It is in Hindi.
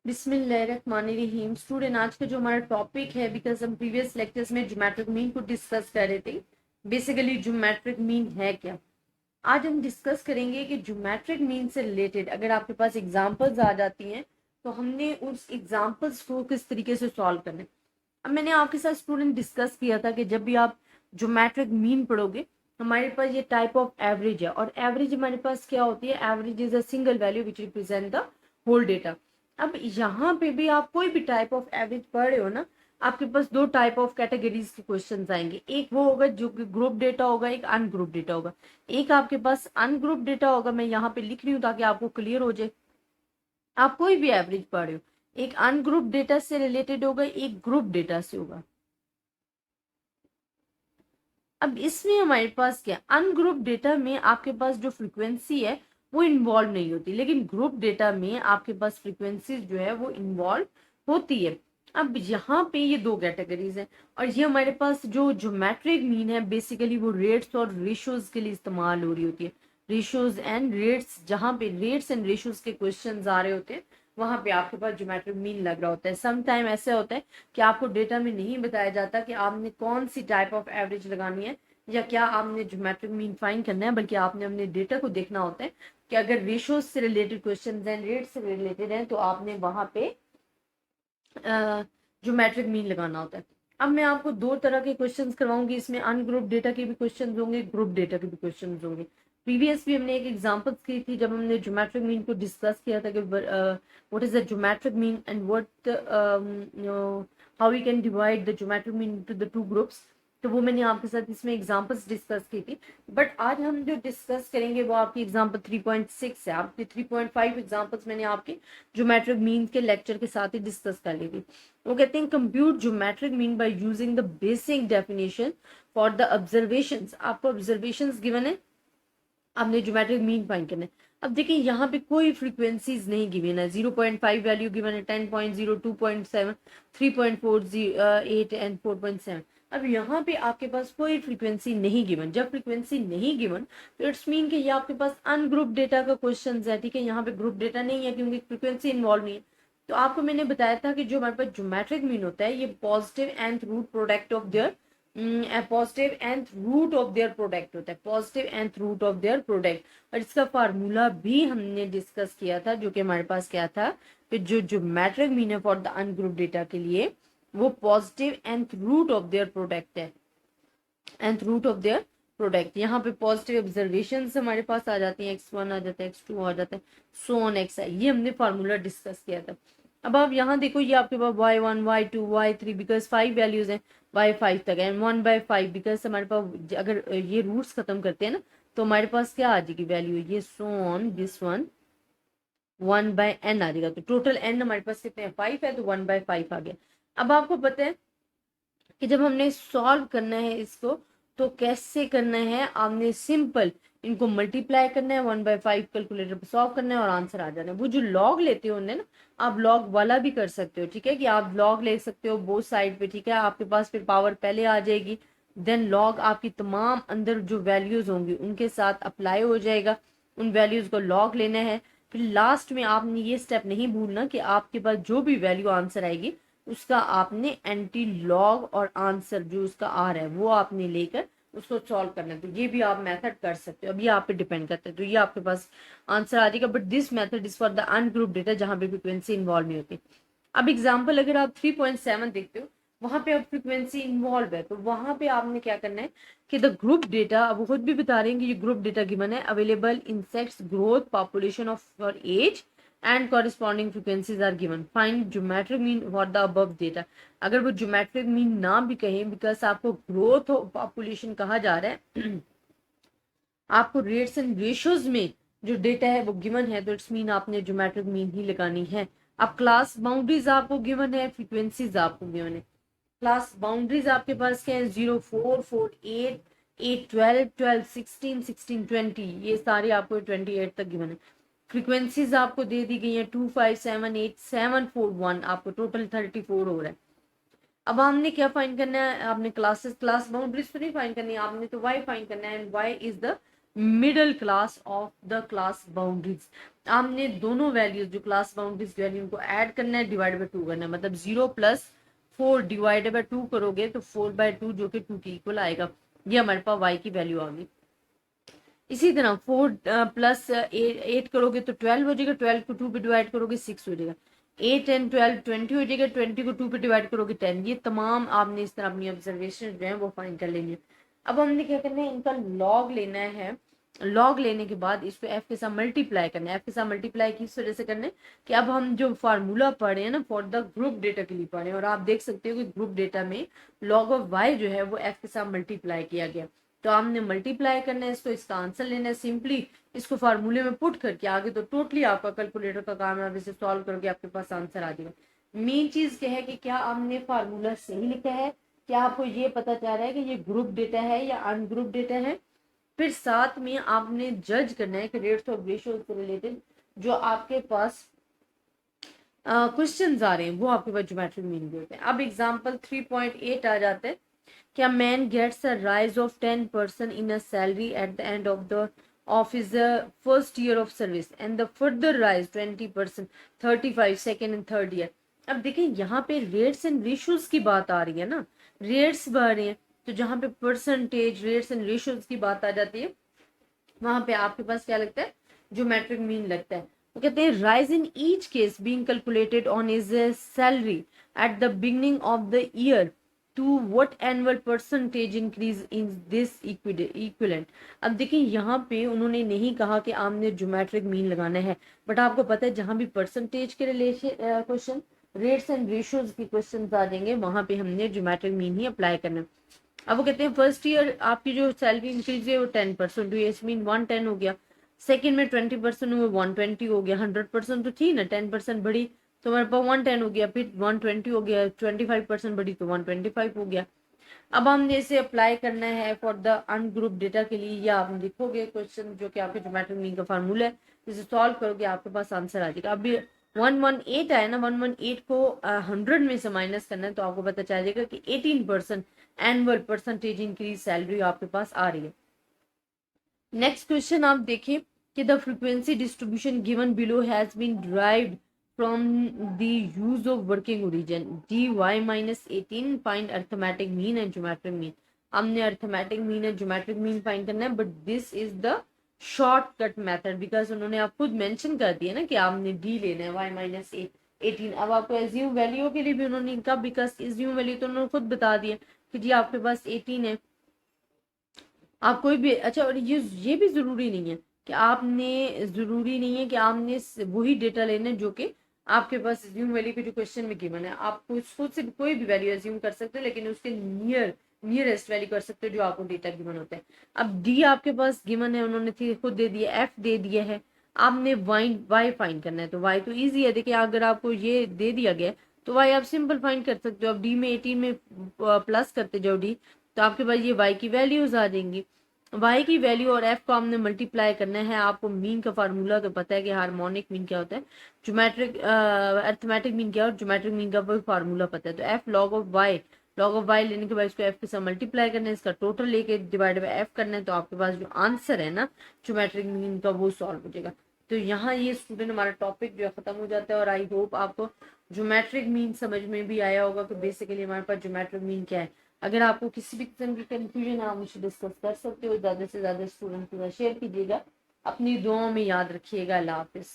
बिस्मिल्लाहिर्रहमानिर्रहीम। स्टूडेंट, आज का जो हमारा टॉपिक है, बिकॉज हम प्रीवियस लेक्चर्स में ज्योमेट्रिक मीन को डिस्कस कर रहे थे। बेसिकली ज्योमेट्रिक मीन है क्या, आज हम डिस्कस करेंगे कि ज्योमेट्रिक मीन से रिलेटेड अगर आपके पास एग्जांपल्स आ जाती हैं तो हमने उस एग्जांपल्स को किस तरीके से सॉल्व करना है। अब मैंने आपके साथ स्टूडेंट डिस्कस किया था कि जब भी आप ज्योमेट्रिक मीन पढ़ोगे, हमारे पास ये टाइप ऑफ एवरेज है, और एवरेज हमारे पास क्या होती है? Average is a single value which represent the whole data. अब यहाँ पे भी आप कोई भी टाइप ऑफ एवरेज पढ़ रहे हो ना, आपके पास दो टाइप ऑफ कैटेगरीज के क्वेश्चंस आएंगे। एक वो होगा जो कि ग्रुप डेटा होगा, एक अनग्रुप डेटा होगा। एक आपके पास अनग्रुप डेटा होगा, मैं यहाँ पे लिख रही हूँ ताकि आपको क्लियर हो जाए। आप कोई भी एवरेज पढ़ रहे हो, एक अनग्रुप डेटा से रिलेटेड होगा, एक ग्रुप डेटा से होगा। अब इसमें हमारे पास क्या, अनग्रुप डेटा में आपके पास जो फ्रीक्वेंसी है वो इन्वॉल्व नहीं होती, लेकिन ग्रुप डेटा में आपके पास फ्रीक्वेंसी जो है वो इन्वॉल्व होती है। अब यहाँ पे ये दो कैटेगरीज हैं, और ये हमारे पास जो ज्योमेट्रिक मीन है बेसिकली वो रेट्स और रेशियोज के लिए इस्तेमाल हो रही होती है। रेशियोज एंड रेट्स, जहाँ पे रेट्स एंड रेशियोज के क्वेश्चन आ रहे होते हैं वहां पे आपके पास ज्योमेट्रिक मीन लग रहा होता है। सम टाइम ऐसे होता है कि आपको डेटा में नहीं बताया जाता कि आपने कौन सी टाइप ऑफ एवरेज लगानी है या क्या आपने ज्योमेट्रिक मीन फाइंड करना है, बल्कि आपने अपने डेटा को देखना होता है कि अगर रेशियोज से रिलेटेड क्वेश्चन एंड रेट से रिलेटेड है तो आपने वहां पे ज्योमेट्रिक मीन लगाना होता है। अब मैं आपको दो तरह के क्वेश्चंस करवाऊंगी, इसमें अनग्रुप डेटा के भी क्वेश्चंस होंगे, ग्रुप डेटा के भी क्वेश्चंस होंगे। प्रीवियस भी हमने एक एग्जांपल्स की थी जब हमने ज्योमेट्रिक मीन को डिस्कस किया था कि what is the geometric mean and what how we can divide the geometric mean into the two groups. तो वो मैंने आपके साथ इसमें एग्जांपल्स डिस्कस की थी। बट आज हम जो डिस्कस करेंगे वो आपकी एग्जांपल 3.6 है। आपकी 3.5 एग्जांपल्स मैंने आपके ज्योमेट्रिक मीन के लेक्चर के साथ ही डिस्कस कर ली थी। वो कहते हैं compute geometric mean by using the basic definition for the observations. आपको ऑब्जर्वेशंस गिवन है, आपने ज्योमेट्रिक मीन फाइंड करना है। अब देखिए यहाँ पे कोई फ्रीक्वेंसीज नहीं गिवन है, 0.5 वैल्यू गिवन है, 10.0, 2.7, 3.48 एंड 4.7। अब यहाँ पे आपके पास कोई फ्रीक्वेंसी नहीं गिवन। जब फ्रीक्वेंसी नहीं गिवन तो इट्स मीन कि ये आपके पास अनग्रुप डेटा का क्वेश्चन है, ठीक है। यहाँ पे ग्रुप डेटा नहीं है क्योंकि फ्रीक्वेंसी इन्वॉल्व नहीं है। तो आपको मैंने बताया था कि जो हमारे पास ज्योमेट्रिक मीन होता है ये positive and root product of their positive and root of their product होता है, positive and root of their product. और इसका फार्मूला भी हमने डिस्कस किया था, जो कि हमारे पास क्या था कि जो ज्योमेट्रिक मीन है फॉर द अनग्रुप डेटा के लिए वो positive and root of their product है, nth root of their product. यहाँ पे पॉजिटिव ऑब्जर्वेशन हमारे पास आ जाती हैं, x1 आ जाता है, x2 आ जाता है, सो ऑन xi। ये हमने फार्मूला डिस्कस किया था। अब आप यहाँ देखो, ये आपके पास y1 y2 y3 because 5 values हैं, y5 तक एंड 1/5 बिकॉज हमारे पास अगर ये रूट्स खत्म करते हैं ना तो हमारे पास क्या आ जाएगी वैल्यू, ये so on this one 1/n आ जाएगा। तो टोटल n हमारे पास कितने हैं, 5 है, तो 1/5 आ गया। अब आपको पता है कि जब हमने सॉल्व करना है इसको तो कैसे करना है, आपने सिंपल इनको मल्टीप्लाई करना है, 1/5 कैलकुलेटर पर सॉल्व करना है और आंसर आ जाना है। वो जो लॉग लेते हो ना, आप लॉग वाला भी कर सकते हो, ठीक है, कि आप लॉग ले सकते हो बोथ साइड पे, ठीक है। आपके पास फिर पावर पहले आ जाएगी, देन लॉग आपकी तमाम अंदर जो वैल्यूज होंगी उनके साथ अप्लाई हो जाएगा, उन वैल्यूज को लॉग लेना है। फिर लास्ट में आपने ये स्टेप नहीं भूलना कि आपके पास जो भी वैल्यू आंसर आएगी उसका आपने एंटी लॉग और आंसर जो उसका आ रहा है वो आपने लेकर उसको सॉल्व करना है। तो ये भी आप मेथड कर सकते हो, अब ये आप पे डिपेंड करता है। तो ये आपके पास आंसर आ जाएगा, but this method is for the ungroup data जहां पे फ्रीक्वेंसी इन्वॉल्व नहीं होती। अब एग्जाम्पल अगर आप 3.7 देखते हो, वहां पे अब फ्रीक्वेंसी इन्वॉल्व है, तो वहां पे आपने क्या करना है कि द ग्रुप डेटा, अब वो खुद भी बता रहे हैं कि ये ग्रुप डेटा गिवन है, available insects growth population of for age and corresponding frequencies are given. Find geometric mean for the above data. अगर वो geometric mean ना भी कहें, बिकॉज आपको ग्रोथ ऑफ पॉपुलेशन कहा जा रहा है, आपको रेट्स एंड रेशियोज में जो डेटा है वो गिवन है, तो इट्स मीन आपने ज्योमेट्रिक मीन ही लगानी है। अब क्लास बाउंड्रीज आपको गिवन है, फ्रीक्वेंसीज आपको गिवन है। क्लास बाउंड्रीज आपके पास क्या है, 0, 4, 4, 8, 8, 12, 12, 16, 16, 20, ये सारे आपको 28 तक गिवन है। फ्रीक्वेंसीज आपको दे दी गई है 2, 5, 7, 8, 7, 4, 1, आपको टोटल 34 हो रहा है। अब हमने क्या फाइंड करना है, आपने क्लास बाउंड्रीज तो नहीं फाइंड करनी है, आपने तो वाई फाइंड करना है, and y is the middle class of the class boundaries. आपने दोनों वैल्यूज जो क्लास बाउंड्रीज वैल्यू को ऐड करना है, डिवाइड बाय 2 करना है, मतलब 0+4 डिवाइड बाय 2 करोगे तो 4/2 जो कि 2 के इक्वल आएगा। ये हमारे पास y की वैल्यू आ गई। इसी तरह 4+8 करोगे तो 12 हो जाएगा, 12 को 2 पे डिवाइड करोगे 6 हो जाएगा, 8 एंड 12 20 हो जाएगा, 20 को 2 पे डिवाइड करोगे 10। ये तमाम आपने इस तरह अपनी ऑब्जर्वेशन जो है वो फाइंड कर लेनी है। अब हमने क्या करना है, इनका लॉग लेना है। लॉग लेने के बाद इसको एफ के साथ मल्टीप्लाई करना है। एफ के साथ मल्टीप्लाई किस वजह से करना है कि अब हम जो फार्मूला पढ़े हैं ना फॉर द ग्रुप डेटा के लिए पढ़े हैं, और आप देख सकते हो कि ग्रुप डेटा में लॉग ऑफ वाई जो है वो एफ के साथ मल्टीप्लाई किया गया। तो आपने मल्टीप्लाई करना है इसको, इसका आंसर लेना है, सिंपली इसको फार्मूले में पुट करके आगे तो टोटली आपका कैलकुलेटर का काम है, आप इसे सॉल्व करोगे आपके पास आंसर आ जाएगा। मेन चीज क्या है कि क्या आपने फार्मूला सही लिखा है, क्या आपको ये पता चल रहा है कि ये ग्रुप डेटा है या अनग्रुप डेटा है। फिर साथ में आपने जज करना है कि रेट्स ऑफ रेशियो से रिलेटेड जो आपके पास क्वेश्चंस आ रहे हैं वो आपके पास ज्योमेट्रिक मीन भी होते हैं। अब एग्जांपल 3.8 आ जाते हैं। क्या man gets a rise of 10% in a salary at the end of his first year of service and the further rise 20%, 35 second and third year. अब देखिए यहाँ पे रेट्स एंड रेशियोज की बात आ रही है ना, रेट्स बढ़ रहे हैं, तो जहाँ पे परसेंटेज रेट्स एंड रेशियोज की बात आ जाती है वहां पे आपके पास क्या लगता है, ज्योमेट्रिक मीन लगता है। तो कहते हैं rise in each case being calculated on his salary at the beginning of the year to what annual percentage increase in this equivalent. अब देखिए यहाँ पे उन्होंने नहीं कहा कि आपने ज्योमेट्रिक मीन लगाना है, बट आपको पता है जहां भी परसेंटेज के relation question rates and ratios के क्वेश्चन आ जाएंगे वहां पे हमने ज्योमेट्रिक मीन ही अप्लाई करना है। अब वो कहते हैं फर्स्ट ईयर आपकी जो सैलरी इंक्रीज है वो 10% हुई, इस मीन 110 हो गया। सेकंड में 20% हुए 120 हो गया, 100% तो थी ना, 10% बढ़ी तो हमारे पास 110 हो गया, फिर 120 हो गया, 25% बढ़ी तो 125 हो गया। अब हमने इसे अप्लाई करना है फॉर द अनग्रुप डेटा के लिए, या आप लिखोगे क्वेश्चन जो कि आपके ज्योमेट्रिक मीन का फार्मूला है, इसे सॉल्व करोगे आपके पास आंसर आ जाएगा। अभी 118 आया ना, 118 को 100 में से माइनस करना है तो आपको पता चल जाएगा कि 18% एनुअल परसेंटेज इंक्रीज सैलरी आपके पास आ रही है। नेक्स्ट क्वेश्चन आप देखें कि the frequency distribution given below has been derived from the use of working origin dy-18 find arithmetic mean and geometric mean। हमने अर्थमेटिक मीन और ज्योमेट्रिक मीन फाइंड करना है, but this is the shortcut method because उन्होंने आप खुद मेंशन कर दिया ना कि आपने डी लेना है y-18। अब आपको एज्यूम वैल्यू के लिए भी उन्होंने कहा, बिकॉज एज्यूम वैल्यू तो उन्होंने खुद बता दिया कि जी आपके पास 18 है। आप कोई भी अच्छा, और ये भी जरूरी नहीं है कि आपने, जरूरी नहीं है कि आपने वही डेटा लेना है जो कि आपके पास एज्यूम वैल्यू के जो क्वेश्चन में गिवन है। आप खुद से कोई भी वैल्यू एज्यूम कर सकते हो, लेकिन उसके नियरेस्ट वैल्यू कर सकते हो जो आपको डेटा गिवन होता है। अब डी आपके पास गिवन है, उन्होंने खुद दे दिया, एफ दे दिया है, आपने वाई फाइंड करना है। तो वाई तो ईजी है, देखिए अगर आपको ये दे दिया गया तो वाई आप सिंपल फाइंड कर सकते हो। अब डी में 18 में प्लस करते जाओ डी, तो आपके पास ये वाई की वैल्यूज आ जाएंगी। वाई की वैल्यू और एफ को हमने मल्टीप्लाई करना है। आपको मीन का फार्मूला तो पता है कि हार्मोनिक मीन क्या होता है, ज्योमेट्रिक अर्थमेटिक मीन क्या है और ज्योमेट्रिक मीन का वो फार्मूला पता है। तो F log of y, log of y लेने के बाद इसको एफ के साथ मल्टीप्लाई करना है, इसका टोटल लेके डिवाइड बाय एफ करना है, तो आपके पास जो आंसर है ना ज्योमेट्रिक मीन का वो सॉल्व हो जाएगा। तो यहाँ ये स्टूडेंट हमारा टॉपिक जो है खत्म हो जाता है, और आई होप आपको ज्योमेट्रिक मीन समझ में भी आया होगा कि बेसिकली हमारे पास ज्योमेट्रिक मीन क्या है। अगर आपको किसी भी किस्म की कंफ्यूजन है आप मुझसे डिस्कस कर सकते हो, ज़्यादा से ज़्यादा स्टूडेंट के साथ शेयर कीजिएगा। अपनी दुआओं में याद रखिएगा। अल्लाह हाफिज़।